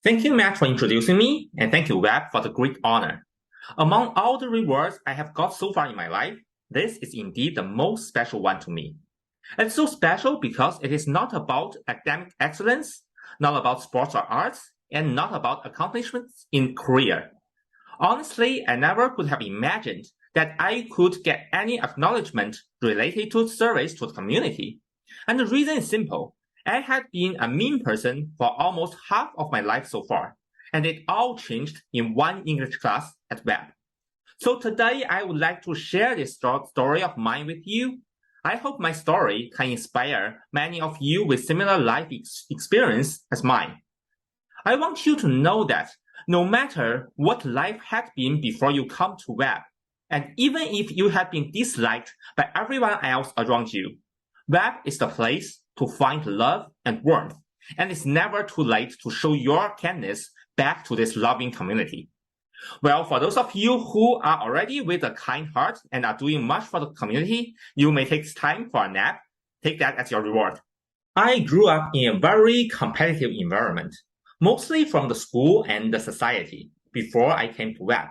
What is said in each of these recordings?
Thank you, Matt, for introducing me, and thank you, Web, for the great honor. Among all the rewards I have got so far in my life, this is indeed the most special one to me. It's so special because it is not about academic excellence, not about sports or arts, and not about accomplishments in career. Honestly, I never could have imagined that I could get any acknowledgement related to service to the community. And the reason is simple. I had been a mean person for almost half of my life so far, and it all changed in one English class at Web. So today I would like to share this story of mine with you. I hope my story can inspire many of you with similar life experience as mine. I want you to know that no matter what life had been before you come to Web, and even if you have been disliked by everyone else around you, Web is the place to find love and warmth, and it's never too late to show your kindness back to this loving community. Well, for those of you who are already with a kind heart and are doing much for the community, you may take time for a nap. Take that as your reward. I grew up in a very competitive environment, mostly from the school and the society, before I came to Web.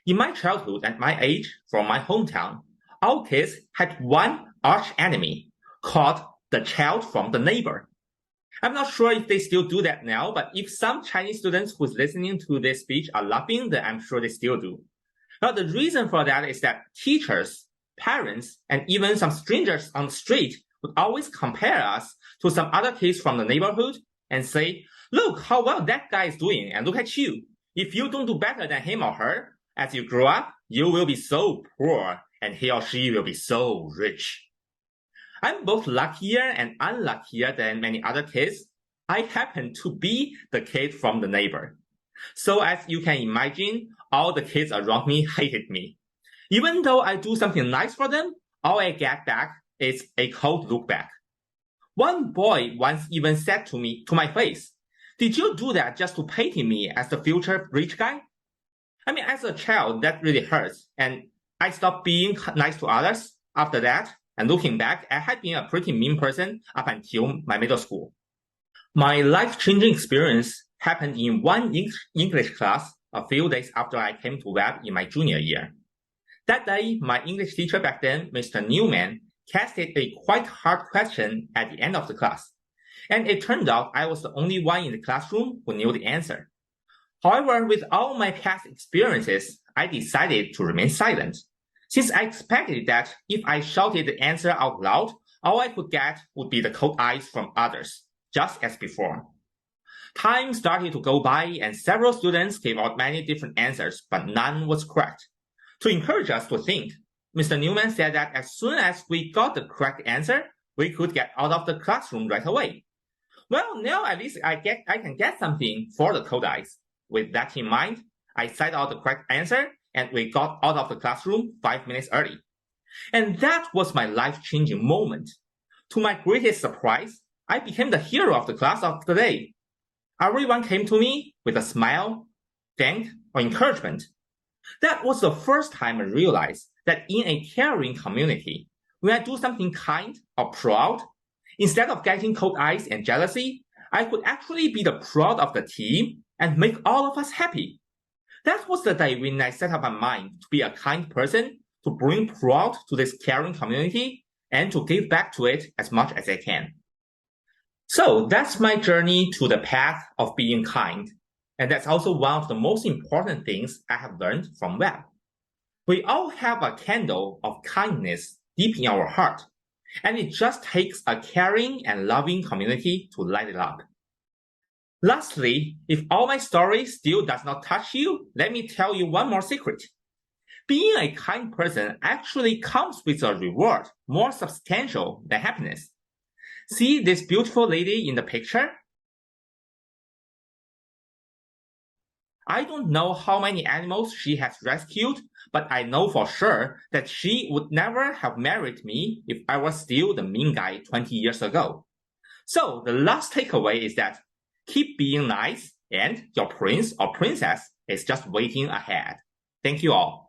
In my childhood at my age, from my hometown, our kids had one arch enemy called the child from the neighbor. I'm not sure if they still do that now, but if some Chinese students who's listening to this speech are laughing, then I'm sure they still do. Now, the reason for that is that teachers, parents, and even some strangers on the street would always compare us to some other kids from the neighborhood and say, look how well that guy is doing, and look at you. If you don't do better than him or her, as you grow up, you will be so poor, and he or she will be so rich. I'm both luckier and unluckier than many other kids. I happen to be the kid from the neighbor. So as you can imagine, all the kids around me hated me. Even though I do something nice for them, all I get back is a cold look back. One boy once even said to my face, "Did you do that just to pity me as the future rich guy?" I mean, as a child, that really hurts, and I stopped being nice to others after that. And looking back, I had been a pretty mean person up until my middle school. My life-changing experience happened in one English class a few days after I came to Web in my junior year. That day, my English teacher back then, Mr. Newman, casted a quite hard question at the end of the class. And it turned out I was the only one in the classroom who knew the answer. However, with all my past experiences, I decided to remain silent, since I expected that if I shouted the answer out loud, all I could get would be the cold eyes from others, just as before. Time started to go by and several students gave out many different answers, but none was correct. To encourage us to think, Mr. Newman said that as soon as we got the correct answer, we could get out of the classroom right away. Well, now at least I can get something for the cold eyes. With that in mind, I said out the correct answer, and we got out of the classroom 5 minutes early. And that was my life-changing moment. To my greatest surprise, I became the hero of the class of the day. Everyone came to me with a smile, thank, or encouragement. That was the first time I realized that in a caring community, when I do something kind or proud, instead of getting cold eyes and jealousy, I could actually be the proud of the team and make all of us happy. That was the day when I set up my mind to be a kind person, to bring pride to this caring community, and to give back to it as much as I can. So that's my journey to the path of being kind. And that's also one of the most important things I have learned from Web. We all have a candle of kindness deep in our heart, and it just takes a caring and loving community to light it up. Lastly, if all my story still does not touch you, let me tell you one more secret. Being a kind person actually comes with a reward more substantial than happiness. See this beautiful lady in the picture? I don't know how many animals she has rescued, but I know for sure that she would never have married me if I was still the mean guy 20 years ago. So the last takeaway is that keep being nice, and your prince or princess is just waiting ahead. Thank you all.